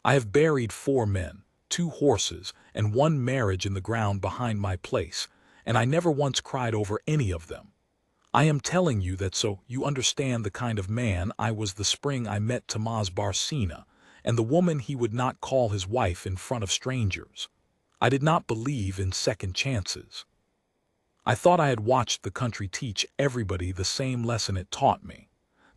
I have buried 4 men, 2 horses, and 1 marriage in the ground behind my place, and I never once cried over any of them. I am telling you that so you understand the kind of man I was the spring I met Tomas Barcina, and the woman he would not call his wife in front of strangers. I did not believe in second chances. I thought I had watched the country teach everybody the same lesson it taught me,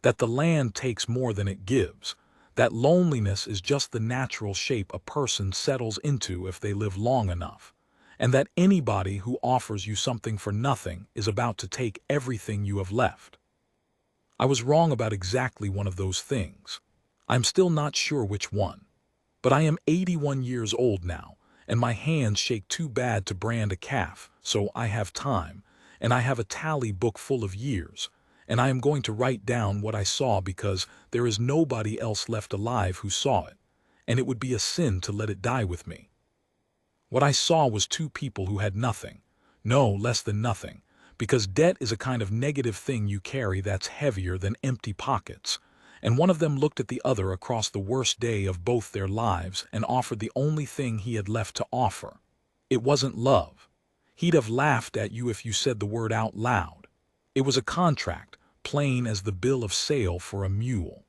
that the land takes more than it gives, that loneliness is just the natural shape a person settles into if they live long enough, and that anybody who offers you something for nothing is about to take everything you have left. I was wrong about exactly one of those things. I'm still not sure which one, but I am 81 years old now, and my hands shake too bad to brand a calf, so I have time, and I have a tally book full of years, and I am going to write down what I saw because there is nobody else left alive who saw it, and it would be a sin to let it die with me. What I saw was 2 people who had nothing, no less than nothing, because debt is a kind of negative thing you carry that's heavier than empty pockets, and one of them looked at the other across the worst day of both their lives and offered the only thing he had left to offer. It wasn't love. He'd have laughed at you if you said the word out loud. It was a contract, plain as the bill of sale for a mule.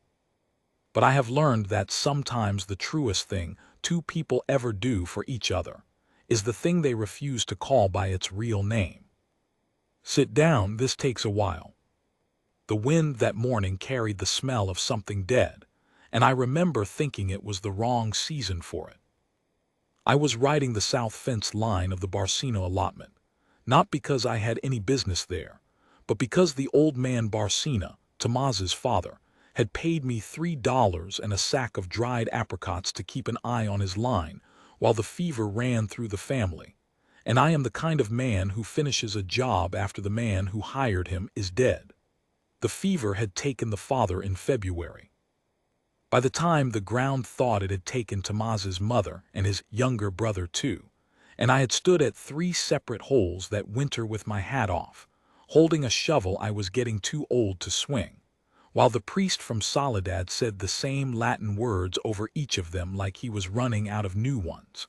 But I have learned that sometimes the truest thing 2 people ever do for each other is the thing they refuse to call by its real name. Sit down, this takes a while. The wind that morning carried the smell of something dead, and I remember thinking it was the wrong season for it. I was riding the south fence line of the Barcino allotment, not because I had any business there, but because the old man Barcina, Tomas's father, had paid me $3 and a sack of dried apricots to keep an eye on his line while the fever ran through the family, and I am the kind of man who finishes a job after the man who hired him is dead. The fever had taken the father in February. By the time the ground thought it had taken Tomas's mother and his younger brother too, and I had stood at 3 separate holes that winter with my hat off, holding a shovel I was getting too old to swing, while the priest from Soledad said the same Latin words over each of them like he was running out of new ones.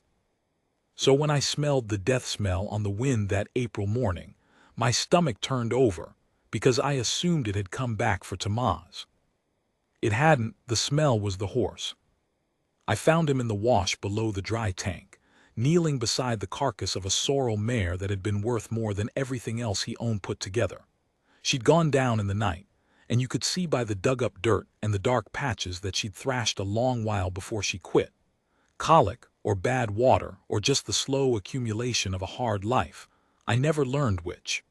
So when I smelled the death smell on the wind that April morning, my stomach turned over, because I assumed it had come back for Tomas. It hadn't. The smell was the horse. I found him in the wash below the dry tank, kneeling beside the carcass of a sorrel mare that had been worth more than everything else he owned put together. She'd gone down in the night, and you could see by the dug-up dirt and the dark patches that she'd thrashed a long while before she quit. Colic, or bad water, or just the slow accumulation of a hard life. I never learned which.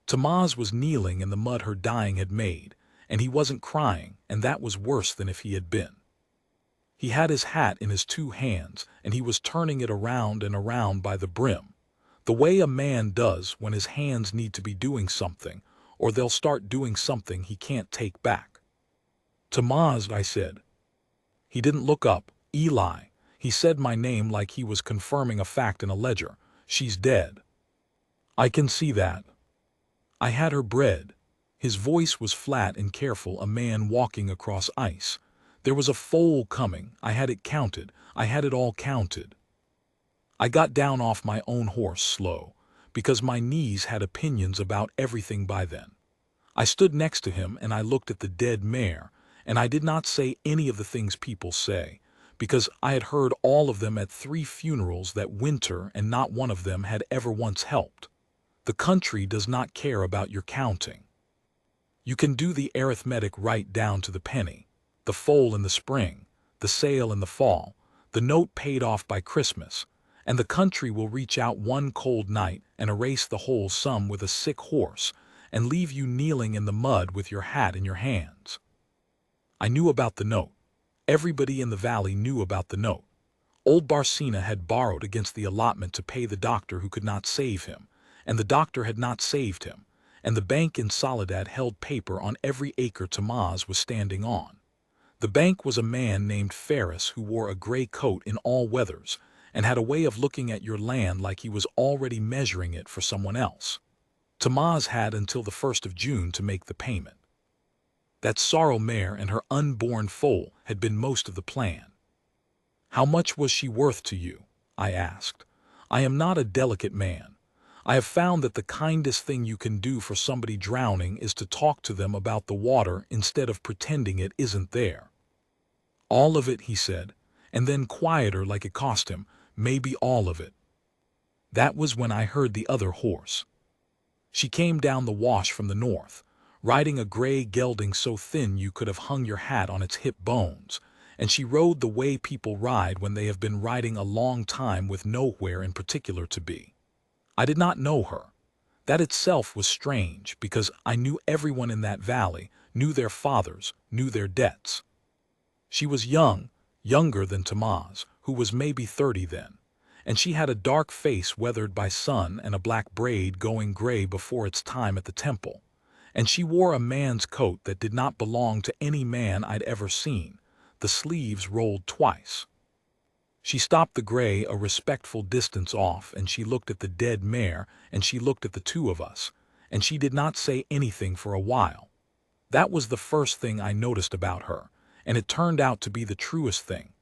Tomas was kneeling in the mud her dying had made, and he wasn't crying, and that was worse than if he had been. He had his hat in his 2 hands, and he was turning it around and around by the brim, the way a man does when his hands need to be doing something, or they'll start doing something he can't take back. "Tomas," I said. He didn't look up. "Eli." He said my name like he was confirming a fact in a ledger. "She's dead." "I can see that." "I had her bred." His voice was flat and careful, a man walking across ice. "There was a foal coming. I had it counted. I had it all counted." I got down off my own horse slow, because my knees had opinions about everything by then. I stood next to him and I looked at the dead mare, and I did not say any of the things people say, because I had heard all of them at 3 funerals that winter, and not one of them had ever once helped. The country does not care about your counting. You can do the arithmetic right down to the penny. The foal in the spring, the sale in the fall, the note paid off by Christmas, and the country will reach out one cold night and erase the whole sum with a sick horse and leave you kneeling in the mud with your hat in your hands. I knew about the note. Everybody in the valley knew about the note. Old Barcina had borrowed against the allotment to pay the doctor who could not save him, and the doctor had not saved him, and the bank in Soledad held paper on every acre Tomas was standing on. The bank was a man named Ferris who wore a gray coat in all weathers and had a way of looking at your land like he was already measuring it for someone else. Tomas had until the 1st of June to make the payment. That sorrel mare and her unborn foal had been most of the plan. How much was she worth to you? I asked. I am not a delicate man. I have found that the kindest thing you can do for somebody drowning is to talk to them about the water instead of pretending it isn't there. All of it, he said, and then quieter like it cost him, maybe all of it. That was when I heard the other horse. She came down the wash from the north, riding a gray gelding so thin you could have hung your hat on its hip bones, and she rode the way people ride when they have been riding a long time with nowhere in particular to be. I did not know her. That itself was strange, because I knew everyone in that valley, knew their fathers, knew their debts. She was young, younger than Tamaz, who was maybe 30 then, and she had a dark face weathered by sun and a black braid going gray before its time at the temple, and she wore a man's coat that did not belong to any man I'd ever seen, the sleeves rolled twice. She stopped the gray a respectful distance off, and she looked at the dead mare, and she looked at the two of us, and she did not say anything for a while. That was the first thing I noticed about her, and it turned out to be the truest thing.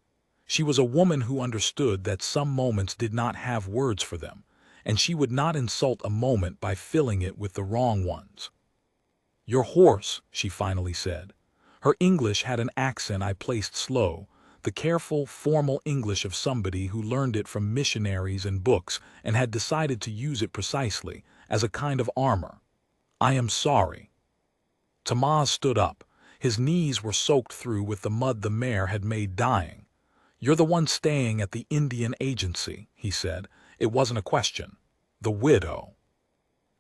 She was a woman who understood that some moments did not have words for them, and she would not insult a moment by filling it with the wrong ones. "Your horse," she finally said. Her English had an accent I placed slow, the careful, formal English of somebody who learned it from missionaries and books and had decided to use it precisely, as a kind of armor. "I am sorry." Tamaz stood up. His knees were soaked through with the mud the mare had made dying. "You're the one staying at the Indian Agency," he said. It wasn't a question. "The widow."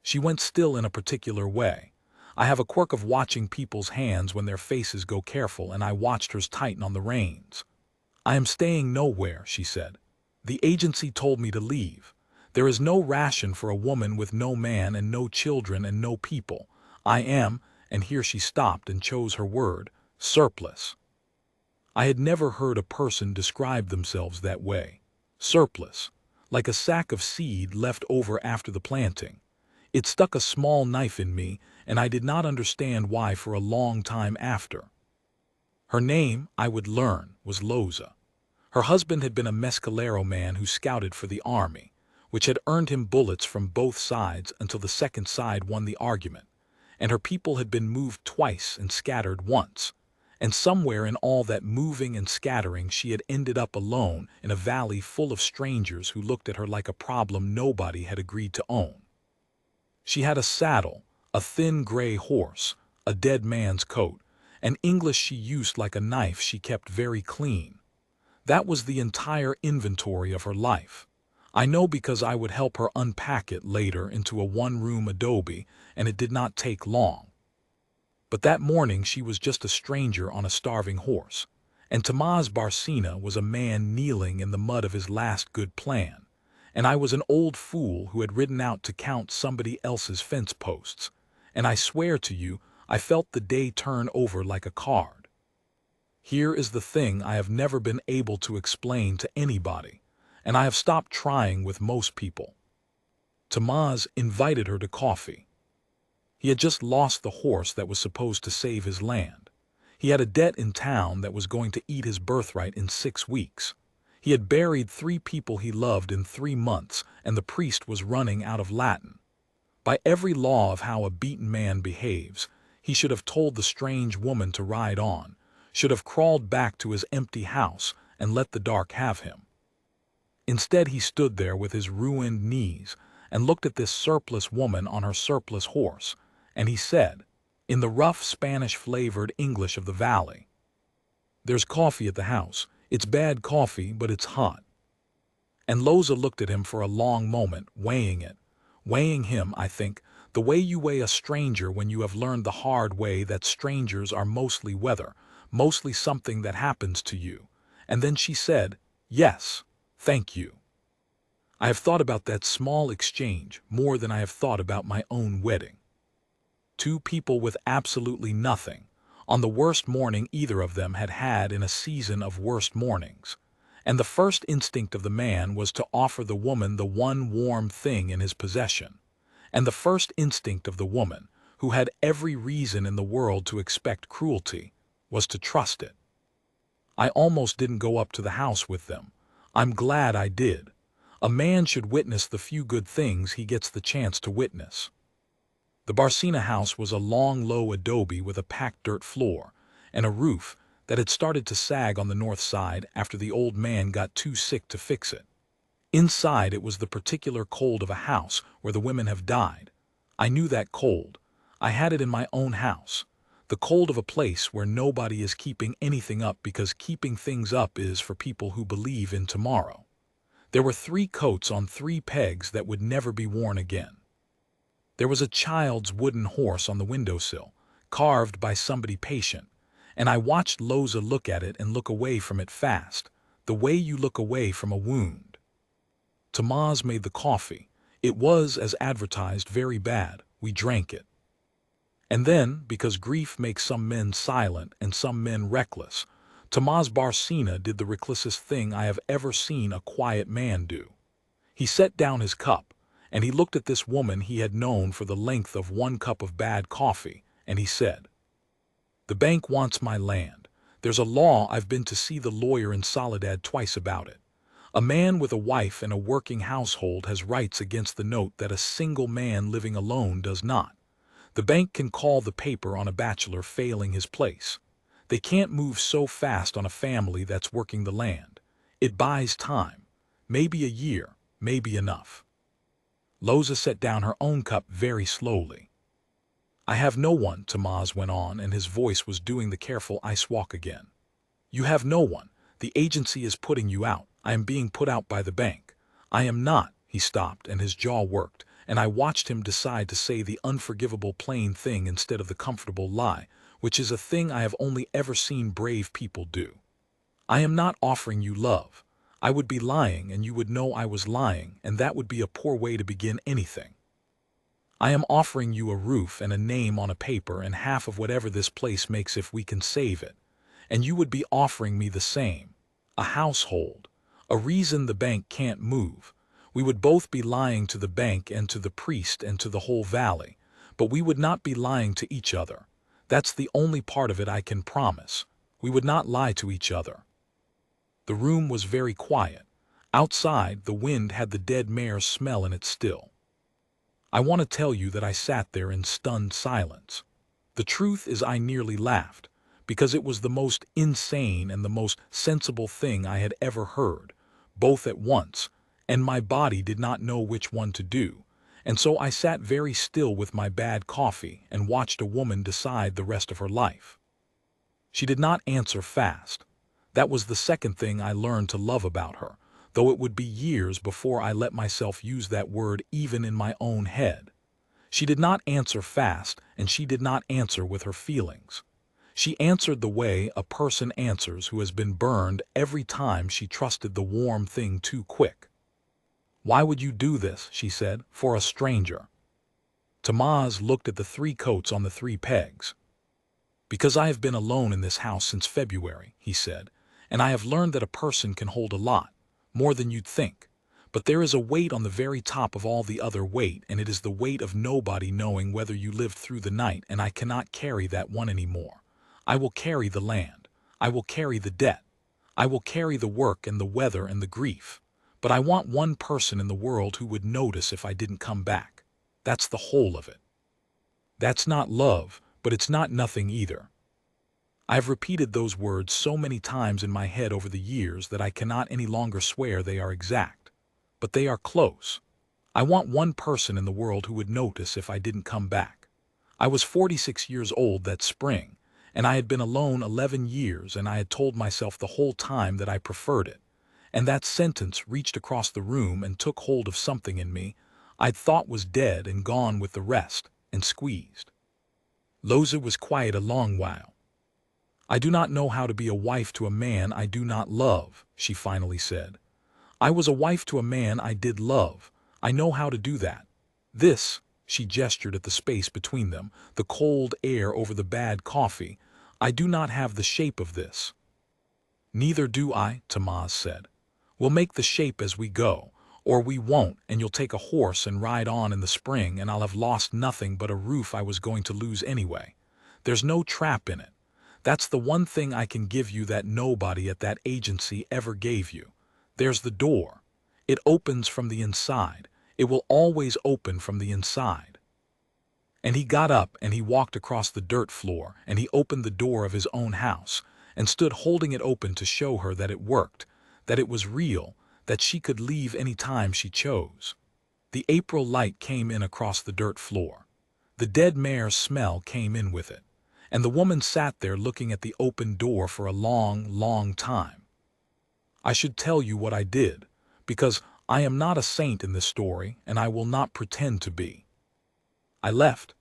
She went still in a particular way. I have a quirk of watching people's hands when their faces go careful, and I watched hers tighten on the reins. "I am staying nowhere," she said. "The agency told me to leave. There is no ration for a woman with no man and no children and no people. I am," and here she stopped and chose her word, "surplus." I had never heard a person describe themselves that way. Surplus, like a sack of seed left over after the planting. It stuck a small knife in me, and I did not understand why for a long time after. Her name, I would learn, was Loza. Her husband had been a mescalero man who scouted for the army, which had earned him bullets from both sides until the second side won the argument, and her people had been moved twice and scattered once, and somewhere in all that moving and scattering she had ended up alone in a valley full of strangers who looked at her like a problem nobody had agreed to own. She had a saddle, a thin gray horse, a dead man's coat, and English she used like a knife she kept very clean. That was the entire inventory of her life. I know because I would help her unpack it later into a one-room adobe, and it did not take long. But that morning she was just a stranger on a starving horse, and Tamaz Barcina was a man kneeling in the mud of his last good plan, and I was an old fool who had ridden out to count somebody else's fence posts, and I swear to you, I felt the day turn over like a card. Here is the thing I have never been able to explain to anybody, and I have stopped trying with most people. Tamaz invited her to coffee. He had just lost the horse that was supposed to save his land. He had a debt in town that was going to eat his birthright in 6 weeks. He had buried 3 people he loved in 3 months, and the priest was running out of Latin. By every law of how a beaten man behaves, he should have told the strange woman to ride on, should have crawled back to his empty house and let the dark have him. Instead, he stood there with his ruined knees and looked at this surplus woman on her surplus horse, and he said, in the rough Spanish-flavored English of the valley, "There's coffee at the house. It's bad coffee, but it's hot." And Loza looked at him for a long moment, weighing it. Weighing him, I think, the way you weigh a stranger when you have learned the hard way that strangers are mostly weather, mostly something that happens to you. And then she said, "Yes, thank you." I have thought about that small exchange more than I have thought about my own wedding. 2 people with absolutely nothing, on the worst morning either of them had had in a season of worst mornings. And the first instinct of the man was to offer the woman the one warm thing in his possession. And the first instinct of the woman, who had every reason in the world to expect cruelty, was to trust it. I almost didn't go up to the house with them. I'm glad I did. A man should witness the few good things he gets the chance to witness. The Barcina house was a long, low adobe with a packed dirt floor and a roof that had started to sag on the north side after the old man got too sick to fix it. Inside it was the particular cold of a house where the women have died. I knew that cold. I had it in my own house. The cold of a place where nobody is keeping anything up because keeping things up is for people who believe in tomorrow. There were 3 coats on 3 pegs that would never be worn again. There was a child's wooden horse on the windowsill, carved by somebody patient, and I watched Loza look at it and look away from it fast, the way you look away from a wound. Tomás made the coffee. It was, as advertised, very bad. We drank it. And then, because grief makes some men silent and some men reckless, Tomás Barcina did the recklessest thing I have ever seen a quiet man do. He set down his cup, and he looked at this woman he had known for the length of 1 cup of bad coffee, and he said, "The bank wants my land. There's a law. I've been to see the lawyer in Soledad twice about it. A man with a wife and a working household has rights against the note that a single man living alone does not. The bank can call the paper on a bachelor failing his place. They can't move so fast on a family that's working the land. It buys time. Maybe a year, maybe enough." Loza set down her own cup very slowly. "I have no one," Tomás went on, and his voice was doing the careful ice walk again. "You have no one. The agency is putting you out. I am being put out by the bank. I am not." He stopped, and his jaw worked, and I watched him decide to say the unforgivable plain thing instead of the comfortable lie, which is a thing I have only ever seen brave people do. "I am not offering you love. I would be lying, and you would know I was lying, and that would be a poor way to begin anything. I am offering you a roof and a name on a paper and half of whatever this place makes if we can save it. And you would be offering me the same. A household. A reason the bank can't move. We would both be lying to the bank and to the priest and to the whole valley, but we would not be lying to each other. That's the only part of it I can promise. We would not lie to each other." The room was very quiet. Outside, the wind had the dead mare's smell in it still. I want to tell you that I sat there in stunned silence. The truth is I nearly laughed, because it was the most insane and the most sensible thing I had ever heard, both at once, and my body did not know which one to do, and so I sat very still with my bad coffee and watched a woman decide the rest of her life. She did not answer fast. That was the second thing I learned to love about her, though it would be years before I let myself use that word even in my own head. She did not answer fast, and she did not answer with her feelings. She answered the way a person answers who has been burned every time she trusted the warm thing too quick. "Why would you do this?" she said, "for a stranger?" Tomás looked at the 3 coats on the 3 pegs. "Because I have been alone in this house since February," he said, "and I have learned that a person can hold a lot, more than you'd think. But there is a weight on the very top of all the other weight, and it is the weight of nobody knowing whether you lived through the night, and I cannot carry that one anymore. I will carry the land. I will carry the debt. I will carry the work and the weather and the grief. But I want one person in the world who would notice if I didn't come back. That's the whole of it. That's not love, but it's not nothing either." I've repeated those words so many times in my head over the years that I cannot any longer swear they are exact. But they are close. I want one person in the world who would notice if I didn't come back. I was 46 years old that spring, and I had been alone 11 years, and I had told myself the whole time that I preferred it. And that sentence reached across the room and took hold of something in me I'd thought was dead and gone with the rest, and squeezed. Loza was quiet a long while. "I do not know how to be a wife to a man I do not love," she finally said. "I was a wife to a man I did love. I know how to do that. This," she gestured at the space between them, the cold air over the bad coffee, "I do not have the shape of this." "Neither do I," Tomás said. "We'll make the shape as we go, or we won't, and you'll take a horse and ride on in the spring, and I'll have lost nothing but a roof I was going to lose anyway. There's no trap in it. That's the one thing I can give you that nobody at that agency ever gave you. There's the door. It opens from the inside. It will always open from the inside. And he got up and he walked across the dirt floor and he opened the door of his own house and stood holding it open to show her that it worked, that it was real, that she could leave any time she chose. The April light came in across the dirt floor. The dead mare's smell came in with it, and the woman sat there looking at the open door for a long, long time. I should tell you what I did, because I am not a saint in this story and I will not pretend to be. I left.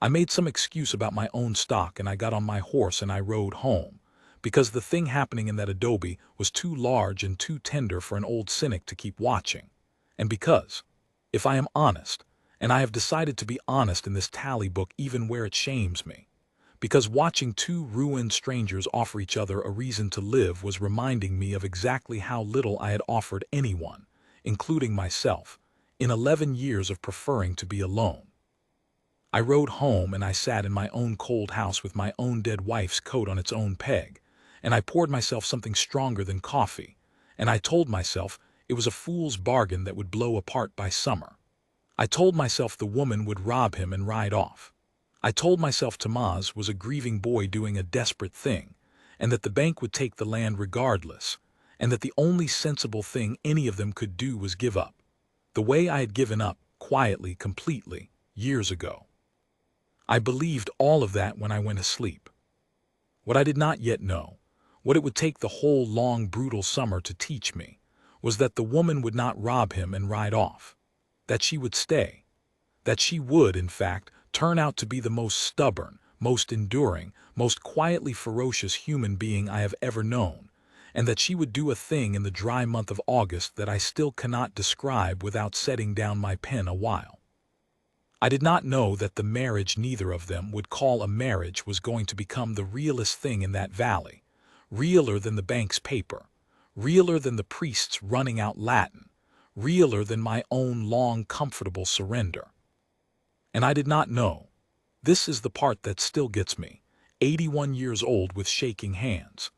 I made some excuse about my own stock and I got on my horse and I rode home, because the thing happening in that adobe was too large and too tender for an old cynic to keep watching, and because, if I am honest, and I have decided to be honest in this tally book even where it shames me, because watching two ruined strangers offer each other a reason to live was reminding me of exactly how little I had offered anyone, including myself, in 11 years of preferring to be alone. I rode home and I sat in my own cold house with my own dead wife's coat on its own peg, and I poured myself something stronger than coffee, and I told myself it was a fool's bargain that would blow apart by summer. I told myself the woman would rob him and ride off. I told myself Tamaz was a grieving boy doing a desperate thing, and that the bank would take the land regardless, and that the only sensible thing any of them could do was give up, the way I had given up, quietly, completely, years ago. I believed all of that when I went to sleep. What I did not yet know, what it would take the whole long, brutal summer to teach me, was that the woman would not rob him and ride off, that she would stay, that she would, in fact, turn out to be the most stubborn, most enduring, most quietly ferocious human being I have ever known, and that she would do a thing in the dry month of August that I still cannot describe without setting down my pen a while. I did not know that the marriage neither of them would call a marriage was going to become the realest thing in that valley, realer than the bank's paper, realer than the priests running out Latin, realer than my own long, comfortable surrender. And I did not know, this is the part that still gets me, 81 years old with shaking hands,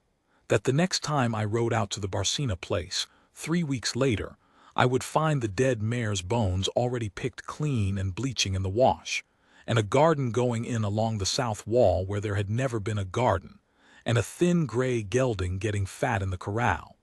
that the next time I rode out to the Barcina place, 3 weeks later, I would find the dead mare's bones already picked clean and bleaching in the wash, and a garden going in along the south wall where there had never been a garden, and a thin gray gelding getting fat in the corral,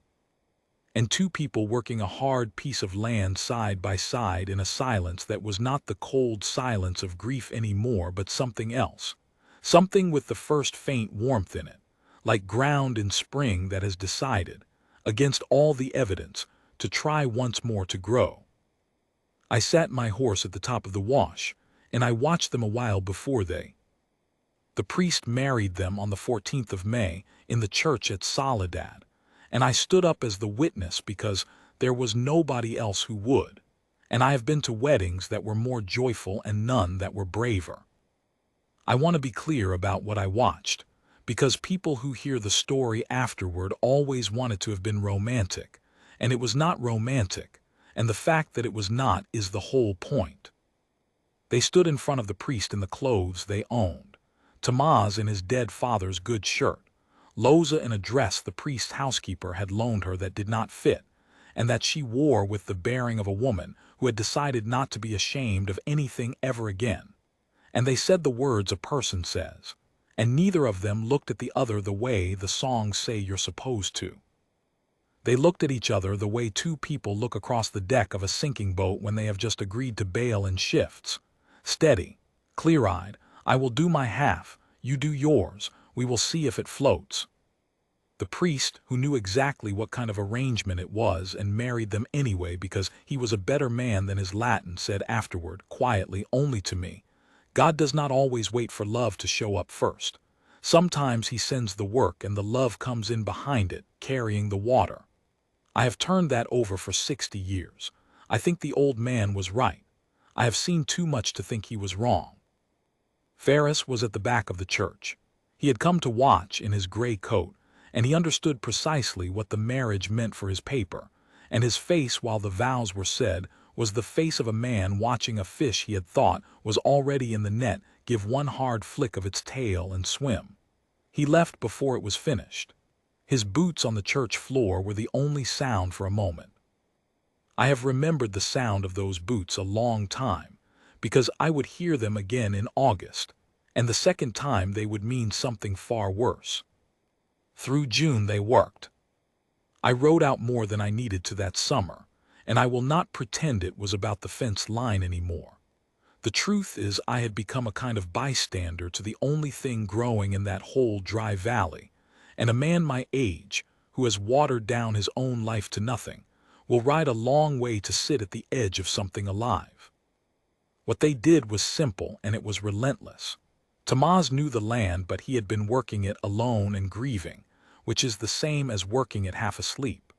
and two people working a hard piece of land side by side in a silence that was not the cold silence of grief anymore but something else, something with the first faint warmth in it, like ground in spring that has decided, against all the evidence, to try once more to grow. I sat my horse at the top of the wash, and I watched them a while before they. The priest married them on the 14th of May in the church at Soledad, and I stood up as the witness because there was nobody else who would, and I have been to weddings that were more joyful and none that were braver. I want to be clear about what I watched, because people who hear the story afterward always want it to have been romantic, and it was not romantic, and the fact that it was not is the whole point. They stood in front of the priest in the clothes they owned, Tamaz in his dead father's good shirt, Loza in a dress the priest's housekeeper had loaned her that did not fit, and that she wore with the bearing of a woman who had decided not to be ashamed of anything ever again. And they said the words a person says, and neither of them looked at the other the way the songs say you're supposed to. They looked at each other the way two people look across the deck of a sinking boat when they have just agreed to bail in shifts. Steady, clear-eyed, I will do my half, you do yours, we will see if it floats. The priest, who knew exactly what kind of arrangement it was and married them anyway because he was a better man than his Latin, said afterward, quietly, only to me, God does not always wait for love to show up first. Sometimes he sends the work and the love comes in behind it, carrying the water. I have turned that over for 60 years. I think the old man was right. I have seen too much to think he was wrong. Ferris was at the back of the church. He had come to watch in his gray coat, and he understood precisely what the marriage meant for his paper, and his face while the vows were said was the face of a man watching a fish he had thought was already in the net give one hard flick of its tail and swim. He left before it was finished. His boots on the church floor were the only sound for a moment. I have remembered the sound of those boots a long time, because I would hear them again in August, and the second time they would mean something far worse. Through June they worked. I rode out more than I needed to that summer, and I will not pretend it was about the fence line anymore. The truth is I had become a kind of bystander to the only thing growing in that whole dry valley, and a man my age, who has watered down his own life to nothing, will ride a long way to sit at the edge of something alive. What they did was simple and it was relentless. Tamaz knew the land, but he had been working it alone and grieving, which is the same as working it half asleep.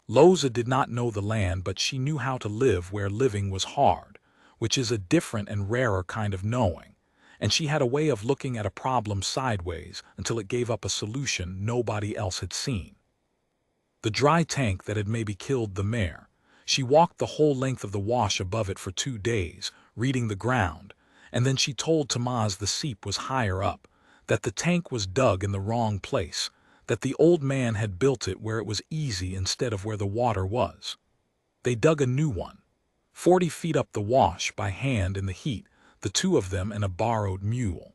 Loza did not know the land, but she knew how to live where living was hard, which is a different and rarer kind of knowing, and she had a way of looking at a problem sideways until it gave up a solution nobody else had seen. The dry tank that had maybe killed the mare, she walked the whole length of the wash above it for 2 days, reading the ground, and then she told Tamaz the seep was higher up, that the tank was dug in the wrong place, that the old man had built it where it was easy instead of where the water was. They dug a new one, 40 feet up the wash by hand in the heat, the two of them and a borrowed mule.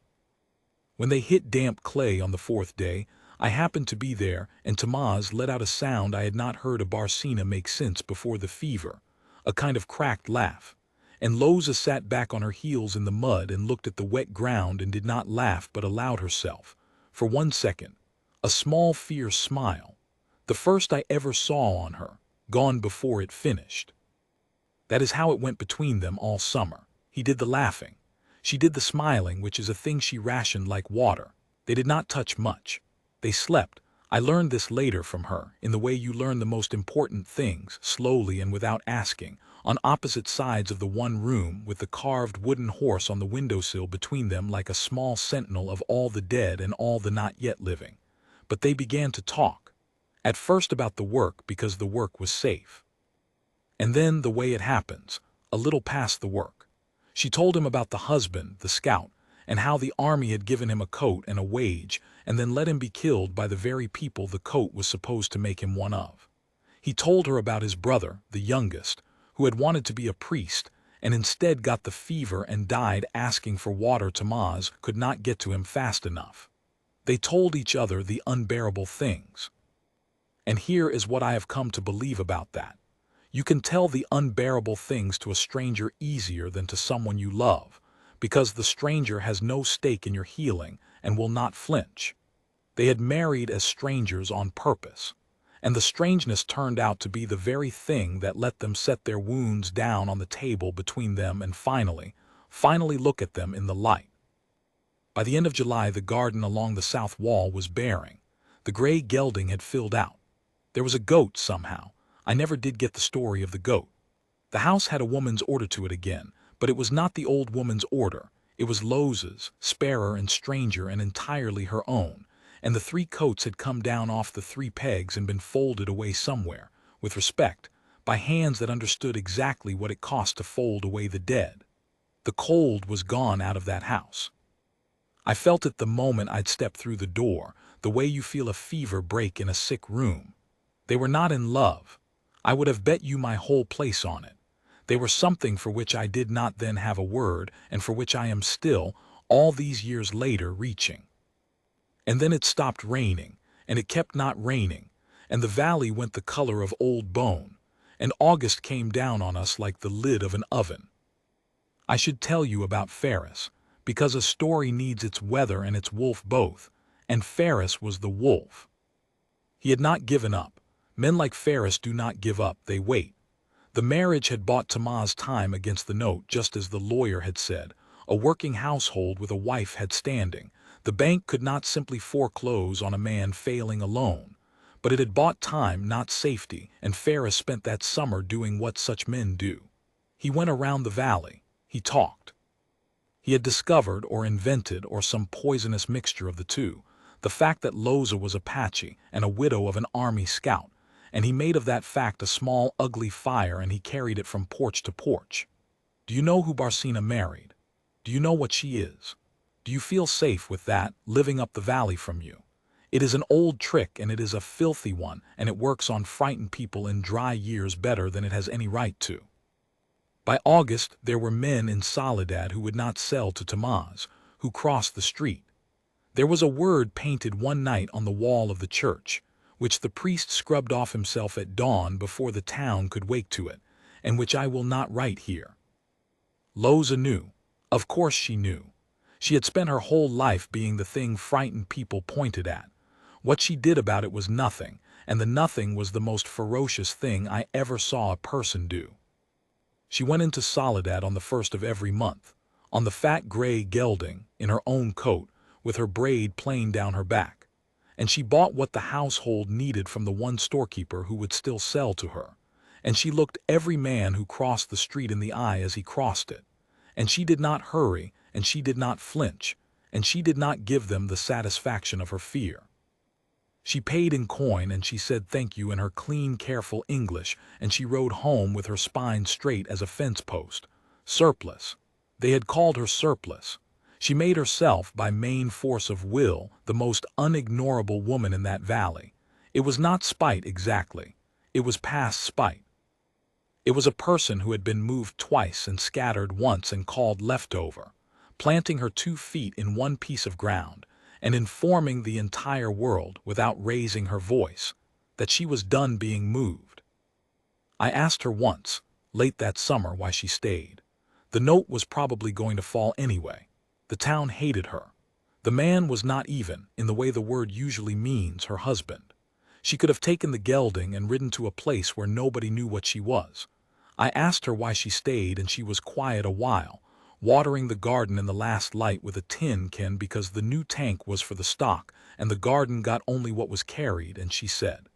When they hit damp clay on the 4th day, I happened to be there, and Tamaz let out a sound I had not heard a Barcina make since before the fever, a kind of cracked laugh, and Loza sat back on her heels in the mud and looked at the wet ground and did not laugh but allowed herself, for 1 second, a small fierce smile, the first I ever saw on her, gone before it finished. That is how it went between them all summer. He did the laughing. She did the smiling, which is a thing she rationed like water. They did not touch much. They slept. I learned this later from her, in the way you learn the most important things, slowly and without asking, on opposite sides of the one room, with the carved wooden horse on the windowsill between them like a small sentinel of all the dead and all the not yet living. But they began to talk. At first about the work, because the work was safe. And then the way it happens, a little past the work. She told him about the husband, the scout, and how the army had given him a coat and a wage, and then let him be killed by the very people the coat was supposed to make him one of. He told her about his brother, the youngest, who had wanted to be a priest, and instead got the fever and died asking for water. Tamaz could not get to him fast enough. They told each other the unbearable things. And here is what I have come to believe about that. You can tell the unbearable things to a stranger easier than to someone you love, because the stranger has no stake in your healing and will not flinch. They had married as strangers on purpose, and the strangeness turned out to be the very thing that let them set their wounds down on the table between them and finally look at them in the light. By the end of July, the garden along the south wall was bearing. The gray gelding had filled out. There was a goat somehow. I never did get the story of the goat. The house had a woman's order to it again, but it was not the old woman's order. It was Loza's, sparer and stranger and entirely her own, and the 3 coats had come down off the 3 pegs and been folded away somewhere, with respect, by hands that understood exactly what it cost to fold away the dead. The cold was gone out of that house. I felt it the moment I'd stepped through the door, the way you feel a fever break in a sick room. They were not in love. I would have bet you my whole place on it. They were something for which I did not then have a word, and for which I am still, all these years later, reaching. And then it stopped raining, and it kept not raining, and the valley went the color of old bone, and August came down on us like the lid of an oven. I should tell you about Ferris, because a story needs its weather and its wolf both, and Ferris was the wolf. He had not given up. Men like Ferris do not give up, they wait. The marriage had bought Tamaz time against the note, just as the lawyer had said. A working household with a wife had standing. The bank could not simply foreclose on a man failing alone. But it had bought time, not safety, and Ferris spent that summer doing what such men do. He went around the valley. He talked. He had discovered or invented, or some poisonous mixture of the two, the fact that Loza was Apache and a widow of an army scout, and he made of that fact a small ugly fire, and he carried it from porch to porch. Do you know who Barcina married? Do you know what she is? Do you feel safe with that, living up the valley from you? It is an old trick and it is a filthy one, and it works on frightened people in dry years better than it has any right to. By August, there were men in Soledad who would not sell to Tamaz, who crossed the street. There was a word painted one night on the wall of the church, which the priest scrubbed off himself at dawn before the town could wake to it, and which I will not write here. Loza knew. Of course she knew. She had spent her whole life being the thing frightened people pointed at. What she did about it was nothing, and the nothing was the most ferocious thing I ever saw a person do. She went into Soledad on the 1st of every month, on the fat gray gelding, in her own coat, with her braid plain down her back, and she bought what the household needed from the one storekeeper who would still sell to her, and she looked every man who crossed the street in the eye as he crossed it, and she did not hurry, and she did not flinch, and she did not give them the satisfaction of her fear. She paid in coin, and she said thank you in her clean, careful English, and she rode home with her spine straight as a fence post. Surplus. They had called her Surplus. She made herself, by main force of will, the most unignorable woman in that valley. It was not spite exactly. It was past spite. It was a person who had been moved twice and scattered once and called leftover, planting her 2 feet in one piece of ground, and informing the entire world, without raising her voice, that she was done being moved. I asked her once, late that summer, why she stayed. The note was probably going to fall anyway. The town hated her. The man was not even, in the way the word usually means, her husband. She could have taken the gelding and ridden to a place where nobody knew what she was. I asked her why she stayed, and she was quiet a while, watering the garden in the last light with a tin can because the new tank was for the stock, and the garden got only what was carried, and she said,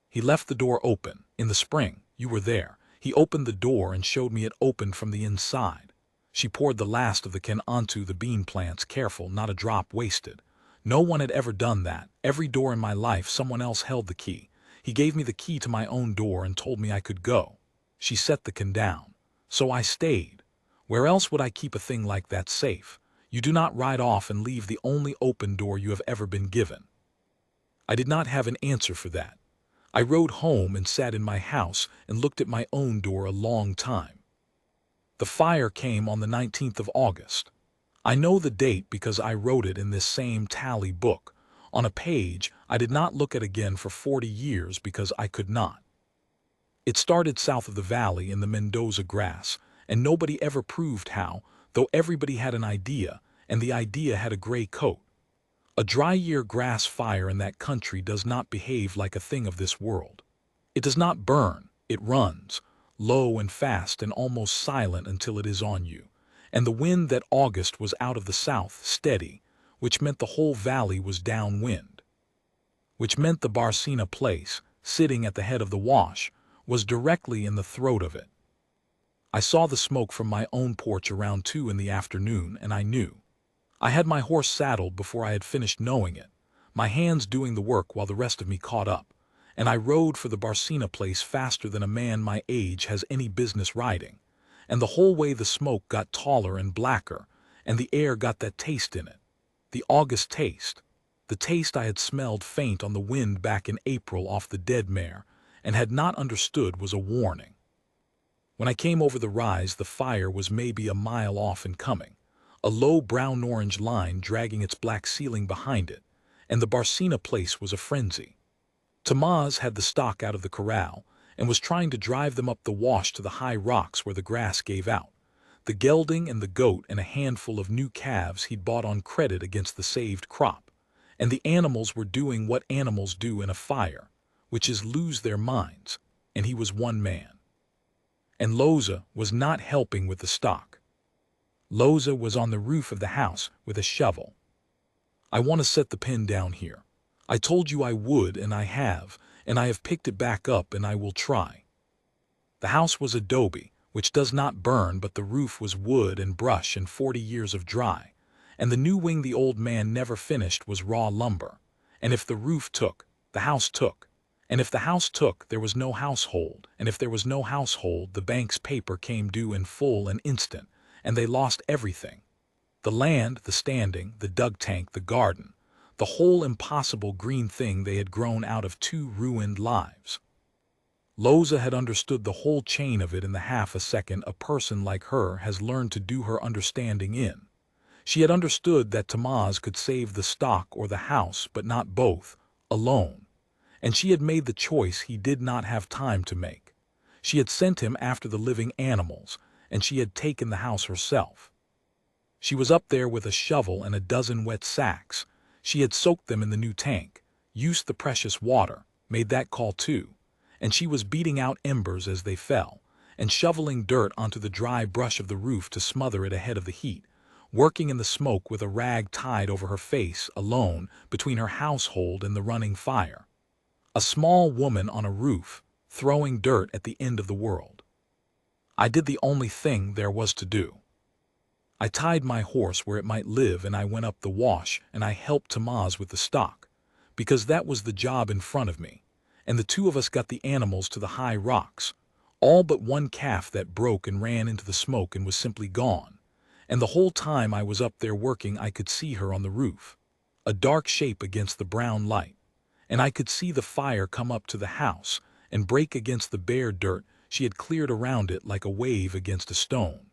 "He left the door open. In the spring, you were there. He opened the door and showed me it opened from the inside." She poured the last of the can onto the bean plants, careful, not a drop wasted. No one had ever done that. Every door in my life someone else held the key. He gave me the key to my own door and told me I could go. She set the can down. So I stayed. Where else would I keep a thing like that safe? You do not ride off and leave the only open door you have ever been given. I did not have an answer for that. I rode home and sat in my house and looked at my own door a long time. The fire came on the 19th of August. I know the date because I wrote it in this same tally book, on a page I did not look at again for 40 years because I could not. It started south of the valley in the Mendoza grass, and nobody ever proved how, though everybody had an idea, and the idea had a gray coat. A dry-year grass fire in that country does not behave like a thing of this world. It does not burn, it runs, low and fast and almost silent until it is on you, and the wind that August was out of the south, steady, which meant the whole valley was downwind, which meant the Barcina place, sitting at the head of the wash, was directly in the throat of it. I saw the smoke from my own porch around 2 in the afternoon, and I knew. I had my horse saddled before I had finished knowing it, my hands doing the work while the rest of me caught up, and I rode for the Barcina place faster than a man my age has any business riding, and the whole way the smoke got taller and blacker, and the air got that taste in it, the August taste, the taste I had smelled faint on the wind back in April off the dead mare, and had not understood was a warning. When I came over the rise, the fire was maybe a mile off and coming, a low brown-orange line dragging its black ceiling behind it, and the Barcina place was a frenzy. Tamaz had the stock out of the corral, and was trying to drive them up the wash to the high rocks where the grass gave out. The gelding and the goat and a handful of new calves he'd bought on credit against the saved crop, and the animals were doing what animals do in a fire, which is lose their minds, and he was one man. And Loza was not helping with the stock. Loza was on the roof of the house with a shovel. "I want to set the pin down here. I told you I would, and I have picked it back up, and I will try." The house was adobe, which does not burn, but the roof was wood and brush and 40 years of dry, and the new wing the old man never finished was raw lumber, and if the roof took, the house took, and if the house took, there was no household, and if there was no household, the bank's paper came due in full and instant, and they lost everything. The land, the standing, the dug tank, the garden, the whole impossible green thing they had grown out of 2 ruined lives. Loza had understood the whole chain of it in the half a second a person like her has learned to do her understanding in. She had understood that Tamaz could save the stock or the house, but not both, alone. And she had made the choice he did not have time to make. She had sent him after the living animals, and she had taken the house herself. She was up there with a shovel and a dozen wet sacks. She had soaked them in the new tank, used the precious water, made that call too, and she was beating out embers as they fell, and shoveling dirt onto the dry brush of the roof to smother it ahead of the heat, working in the smoke with a rag tied over her face, alone, between her household and the running fire. A small woman on a roof, throwing dirt at the end of the world. I did the only thing there was to do. I tied my horse where it might live, and I went up the wash, and I helped Tamaz with the stock, because that was the job in front of me, and the two of us got the animals to the high rocks, all but one calf that broke and ran into the smoke and was simply gone. And the whole time I was up there working I could see her on the roof, a dark shape against the brown light, and I could see the fire come up to the house and break against the bare dirt she had cleared around it like a wave against a stone,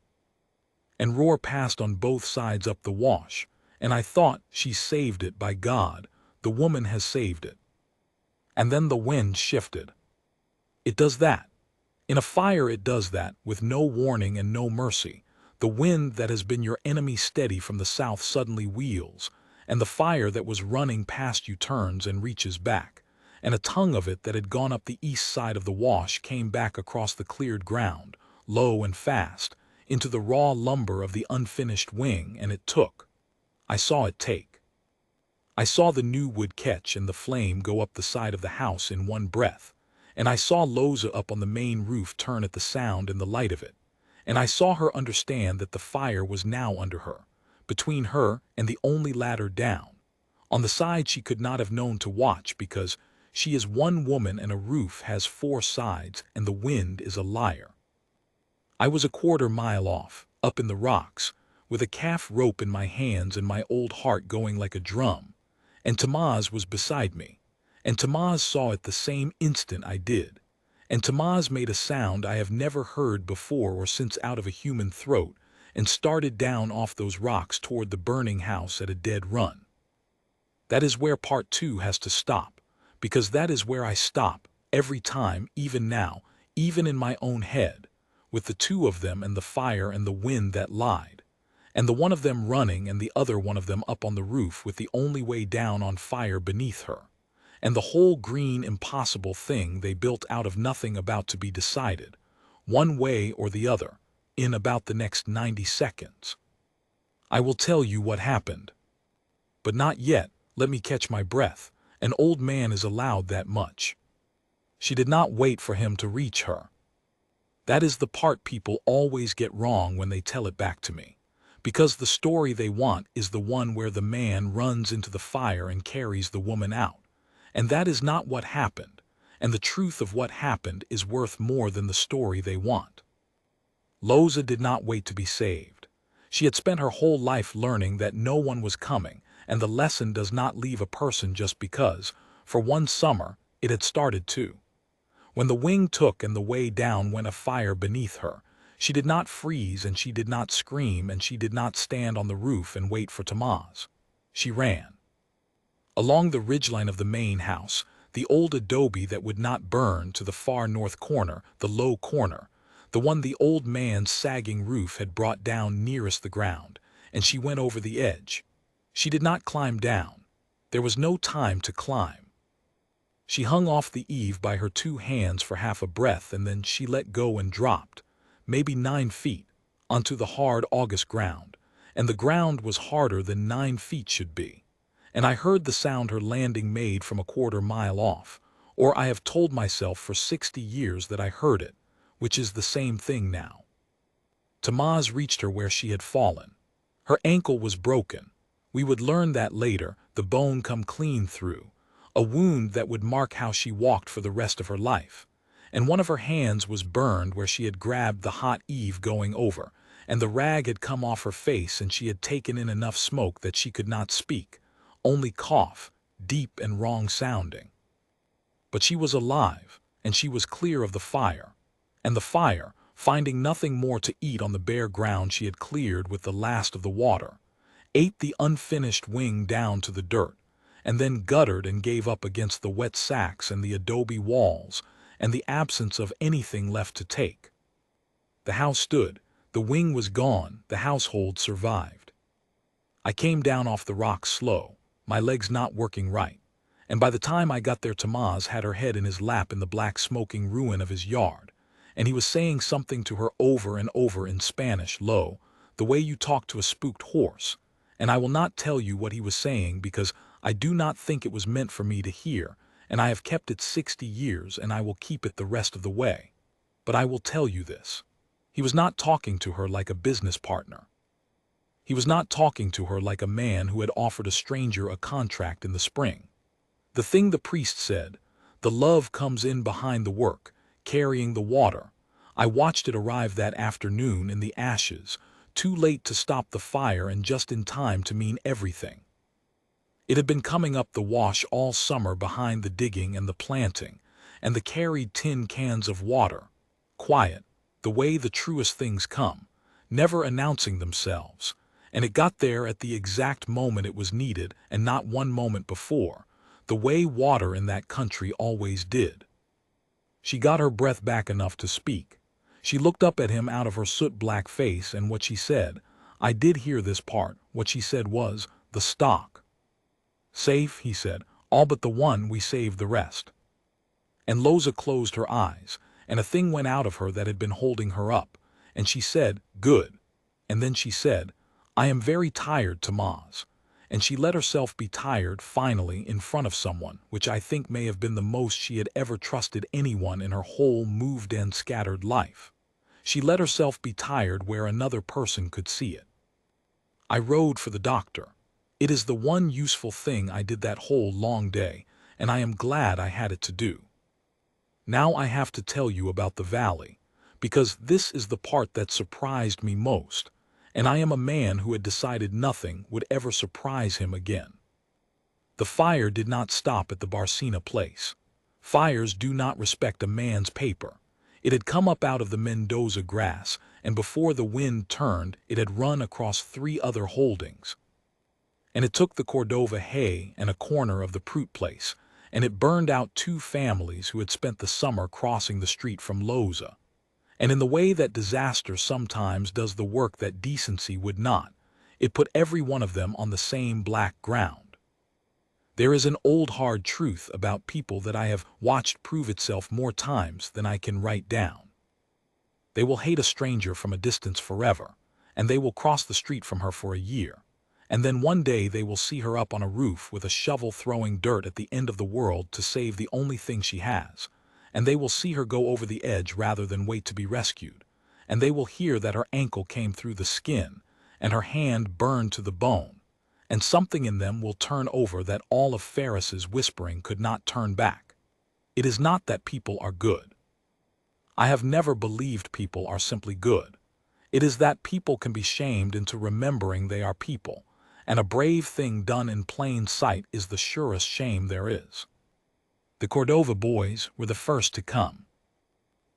and roar past on both sides up the wash, and I thought, she saved it, by God, the woman has saved it. And then the wind shifted. It does that. In a fire it does that, with no warning and no mercy. The wind that has been your enemy steady from the south suddenly wheels, and the fire that was running past you turns and reaches back, and a tongue of it that had gone up the east side of the wash came back across the cleared ground, low and fast, into the raw lumber of the unfinished wing, and it took. I saw it take. I saw the new wood catch and the flame go up the side of the house in one breath, and I saw Loza up on the main roof turn at the sound and the light of it, and I saw her understand that the fire was now under her, between her and the only ladder down, on the side she could not have known to watch, because she is one woman and a roof has 4 sides and the wind is a liar. I was a quarter-mile off, up in the rocks, with a calf rope in my hands and my old heart going like a drum, and Tamaz was beside me, and Tamaz saw it the same instant I did, and Tamaz made a sound I have never heard before or since out of a human throat, and started down off those rocks toward the burning house at a dead run. That is where part 2 has to stop, because that is where I stop, every time, even now, even in my own head, with the 2 of them and the fire and the wind that lied, and the one of them running and the other one of them up on the roof with the only way down on fire beneath her, and the whole green impossible thing they built out of nothing about to be decided, one way or the other, in about the next 90 seconds. I will tell you what happened. But not yet, let me catch my breath. An old man is allowed that much. She did not wait for him to reach her. That is the part people always get wrong when they tell it back to me, because the story they want is the one where the man runs into the fire and carries the woman out, and that is not what happened, and the truth of what happened is worth more than the story they want. Loza did not wait to be saved. She had spent her whole life learning that no one was coming, and the lesson does not leave a person just because, for one summer, it had started to. When the wing took and the way down went a fire beneath her, she did not freeze and she did not scream and she did not stand on the roof and wait for Tamaz. She ran. Along the ridgeline of the main house, the old adobe that would not burn, to the far north corner, the low corner, the one the old man's sagging roof had brought down nearest the ground, and she went over the edge. She did not climb down. There was no time to climb. She hung off the eave by her 2 hands for half a breath, and then she let go and dropped, maybe 9 feet, onto the hard August ground, and the ground was harder than 9 feet should be, and I heard the sound her landing made from a quarter-mile off, or I have told myself for 60 years that I heard it, which is the same thing now. Tamaz reached her where she had fallen. Her ankle was broken. We would learn that later, the bone come clean through, a wound that would mark how she walked for the rest of her life, and one of her hands was burned where she had grabbed the hot eave going over, and the rag had come off her face and she had taken in enough smoke that she could not speak, only cough, deep and wrong-sounding. But she was alive, and she was clear of the fire, and the fire, finding nothing more to eat on the bare ground she had cleared with the last of the water, ate the unfinished wing down to the dirt, and then guttered and gave up against the wet sacks and the adobe walls, and the absence of anything left to take. The house stood, the wing was gone, the household survived. I came down off the rocks slow, my legs not working right, and by the time I got there Tamaz had her head in his lap in the black smoking ruin of his yard, and he was saying something to her over and over in Spanish, low, the way you talk to a spooked horse, and I will not tell you what he was saying because I do not think it was meant for me to hear, and I have kept it 60 years and I will keep it the rest of the way. But I will tell you this. He was not talking to her like a business partner. He was not talking to her like a man who had offered a stranger a contract in the spring. The thing the priest said, the love comes in behind the work, carrying the water. I watched it arrive that afternoon in the ashes, too late to stop the fire and just in time to mean everything. It had been coming up the wash all summer behind the digging and the planting, and the carried tin cans of water, quiet, the way the truest things come, never announcing themselves, and it got there at the exact moment it was needed and not one moment before, the way water in that country always did. She got her breath back enough to speak. She looked up at him out of her soot-black face, and what she said, I did hear this part, what she said was, the stock. Safe, he said, all but the one, we saved the rest. And Loza closed her eyes, and a thing went out of her that had been holding her up, and she said, good. And then she said, I am very tired, Tamaz. And she let herself be tired, finally, in front of someone, which I think may have been the most she had ever trusted anyone in her whole moved and scattered life. She let herself be tired where another person could see it. I rode for the doctor. It is the one useful thing I did that whole long day, and I am glad I had it to do. Now I have to tell you about the valley, because this is the part that surprised me most, and I am a man who had decided nothing would ever surprise him again. The fire did not stop at the Barcina place. Fires do not respect a man's paper. It had come up out of the Mendoza grass, and before the wind turned, it had run across 3 other holdings. And it took the Cordova hay and a corner of the Prout place, and it burned out 2 families who had spent the summer crossing the street from Loza. And in the way that disaster sometimes does the work that decency would not, it put every one of them on the same black ground. There is an old hard truth about people that I have watched prove itself more times than I can write down. They will hate a stranger from a distance forever, and they will cross the street from her for a year, and then one day they will see her up on a roof with a shovel throwing dirt at the end of the world to save the only thing she has, and they will see her go over the edge rather than wait to be rescued, and they will hear that her ankle came through the skin, and her hand burned to the bone, and something in them will turn over that all of Ferris's whispering could not turn back. It is not that people are good. I have never believed people are simply good. It is that people can be shamed into remembering they are people, and a brave thing done in plain sight is the surest shame there is. The Cordova boys were the first to come.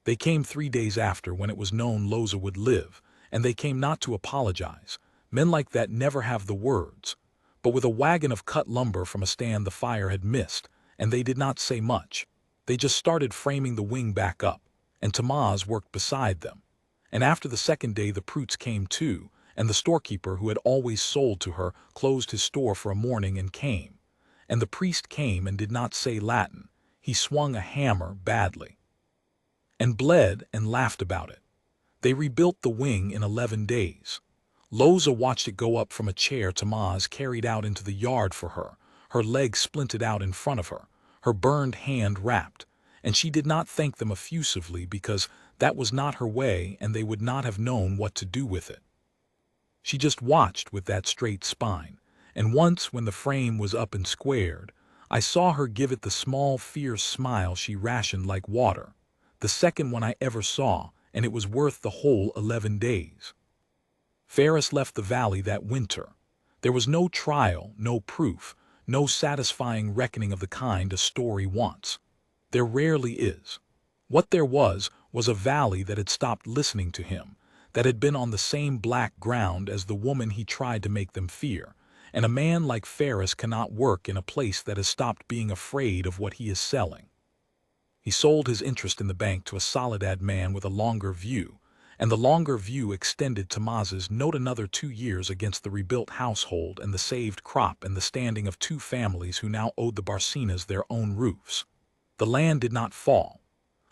They came 3 days after, when it was known Loza would live, and they came not to apologize. Men like that never have the words, but with a wagon of cut lumber from a stand the fire had missed, and they did not say much. They just started framing the wing back up, and Tamaz worked beside them. And after the second day the Prouts came too, and the storekeeper who had always sold to her closed his store for a morning and came. And the priest came and did not say Latin. He swung a hammer badly, and bled and laughed about it. They rebuilt the wing in 11 days. Loza watched it go up from a chair Tamaz carried out into the yard for her, her leg splinted out in front of her, her burned hand wrapped, and she did not thank them effusively because that was not her way and they would not have known what to do with it. She just watched with that straight spine, and once when the frame was up and squared, I saw her give it the small fierce smile she rationed like water, the second one I ever saw, and it was worth the whole 11 days. Ferris left the valley that winter. There was no trial, no proof, no satisfying reckoning of the kind a story wants. There rarely is. What there was a valley that had stopped listening to him, that had been on the same black ground as the woman he tried to make them fear, and a man like Ferris cannot work in a place that has stopped being afraid of what he is selling. He sold his interest in the bank to a Soledad man with a longer view, and the longer view extended Tomaz's note another 2 years against the rebuilt household and the saved crop and the standing of 2 families who now owed the Barcenas their own roofs. The land did not fall.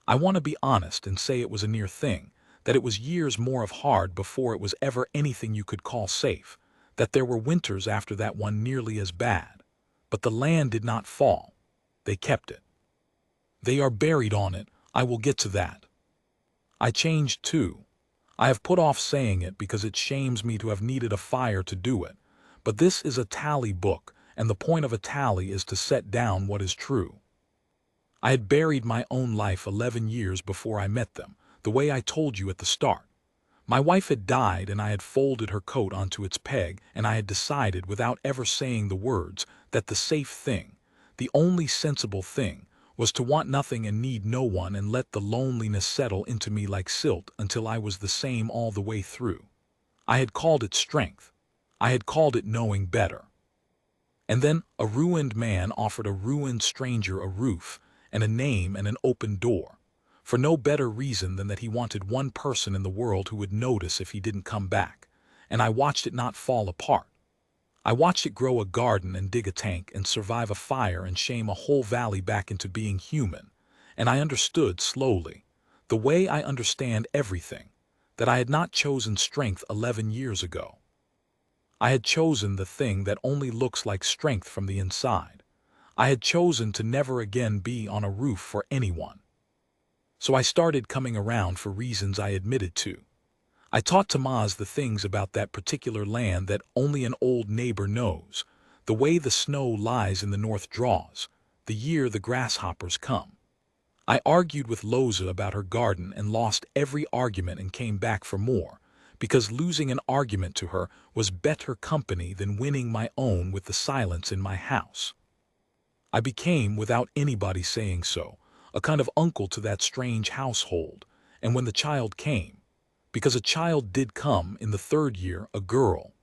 I want to be honest and say it was a near thing, that it was years more of hard before it was ever anything you could call safe, that there were winters after that one nearly as bad. But the land did not fall. They kept it. They are buried on it. I will get to that. I changed too. I have put off saying it because it shames me to have needed a fire to do it, but this is a tally book, and the point of a tally is to set down what is true. I had buried my own life 11 years before I met them, the way I told you at the start. My wife had died and I had folded her coat onto its peg, and I had decided, without ever saying the words, that the safe thing, the only sensible thing, was to want nothing and need no one and let the loneliness settle into me like silt until I was the same all the way through. I had called it strength. I had called it knowing better. And then a ruined man offered a ruined stranger a roof and a name and an open door, for no better reason than that he wanted one person in the world who would notice if he didn't come back, and I watched it not fall apart. I watched it grow a garden and dig a tank and survive a fire and shame a whole valley back into being human, and I understood slowly, the way I understand everything, that I had not chosen strength 11 years ago. I had chosen the thing that only looks like strength from the inside. I had chosen to never again be on a roof for anyone. So I started coming around for reasons I admitted to. I taught Tomaz the things about that particular land that only an old neighbor knows, the way the snow lies in the north draws, the year the grasshoppers come. I argued with Loza about her garden and lost every argument and came back for more, because losing an argument to her was better company than winning my own with the silence in my house. I became, without anybody saying so, a kind of uncle to that strange household, and when the child came, because a child did come in the 3rd year, a girl,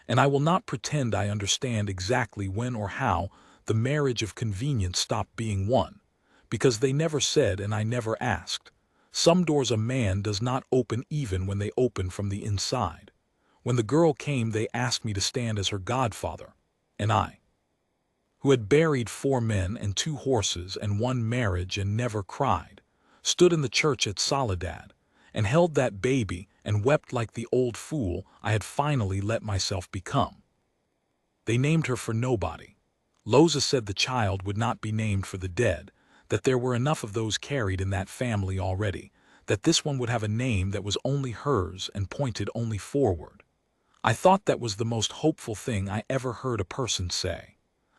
and I will not pretend I understand exactly when or how the marriage of convenience stopped being one, because they never said and I never asked. Some doors a man does not open even when they open from the inside. When the girl came, they asked me to stand as her godfather, and I, who had buried 4 men and 2 horses and 1 marriage and never cried, stood in the church at Soledad, and held that baby and wept like the old fool I had finally let myself become. They named her for nobody. Loza said the child would not be named for the dead, that there were enough of those carried in that family already, that this one would have a name that was only hers and pointed only forward. I thought that was the most hopeful thing I ever heard a person say.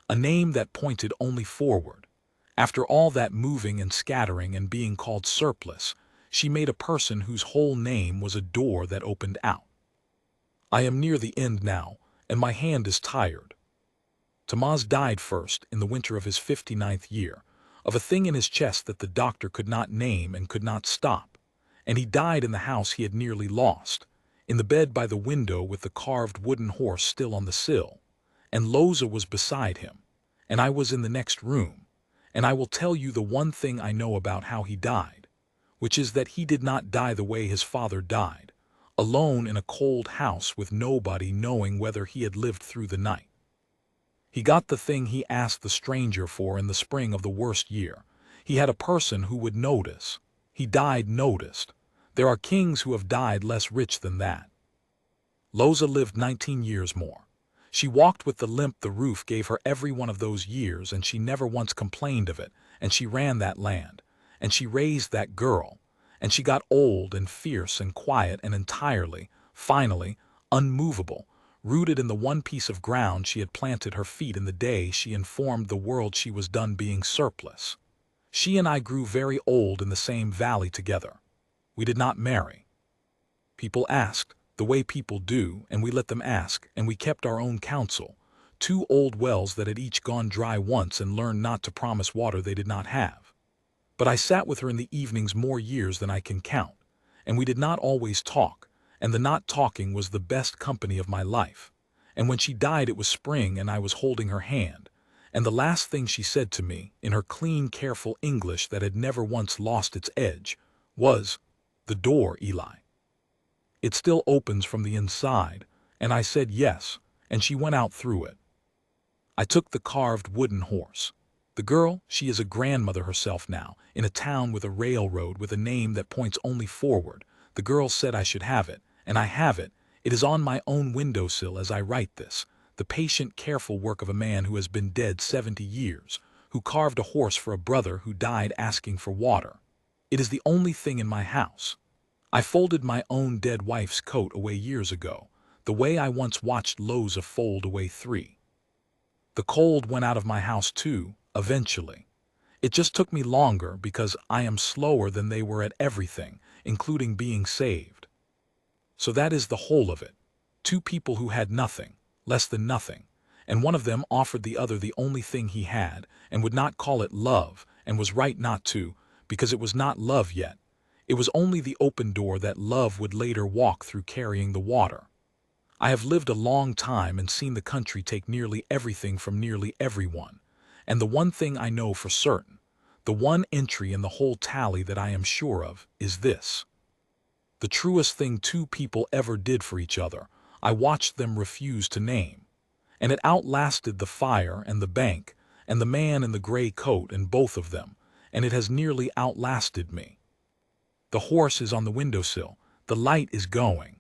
A name that pointed only forward. After all that moving and scattering and being called surplus, she made a person whose whole name was a door that opened out. I am near the end now, and my hand is tired. Tomaz died first, in the winter of his 59th year, of a thing in his chest that the doctor could not name and could not stop, and he died in the house he had nearly lost, in the bed by the window with the carved wooden horse still on the sill, and Loza was beside him, and I was in the next room, and I will tell you the one thing I know about how he died, which is that he did not die the way his father died, alone in a cold house with nobody knowing whether he had lived through the night. He got the thing he asked the stranger for in the spring of the worst year. He had a person who would notice. He died noticed. There are kings who have died less rich than that. Loza lived 19 years more. She walked with the limp the roof gave her every one of those years, and she never once complained of it, and she ran that land, and she raised that girl, and she got old and fierce and quiet and entirely, finally, unmovable, rooted in the one piece of ground she had planted her feet in the day she informed the world she was done being surplus. She and I grew very old in the same valley together. We did not marry. People asked, the way people do, and we let them ask, and we kept our own counsel. Two old wells that had each gone dry once and learned not to promise water they did not have. But I sat with her in the evenings more years than I can count, and we did not always talk, and the not talking was the best company of my life. And when she died it was spring and I was holding her hand, and the last thing she said to me, in her clean, careful English that had never once lost its edge, was, "The door, Eli. It still opens from the inside," and I said yes, and she went out through it. I took the carved wooden horse. The girl, she is a grandmother herself now, in a town with a railroad with a name that points only forward. The girl said I should have it, and I have it. It is on my own windowsill as I write this, the patient, careful work of a man who has been dead 70 years, who carved a horse for a brother who died asking for water. It is the only thing in my house. I folded my own dead wife's coat away years ago, the way I once watched Loza fold away 3. The cold went out of my house too, eventually. It just took me longer because I am slower than they were at everything, including being saved. So that is the whole of it. Two people who had nothing, less than nothing, and one of them offered the other the only thing he had, and would not call it love, and was right not to, because it was not love yet. It was only the open door that love would later walk through carrying the water. I have lived a long time and seen the country take nearly everything from nearly everyone, and the one thing I know for certain, the one entry in the whole tally that I am sure of, is this. The truest thing two people ever did for each other, I watched them refuse to name. And it outlasted the fire and the bank, and the man in the gray coat and both of them, and it has nearly outlasted me. The horse is on the windowsill, the light is going,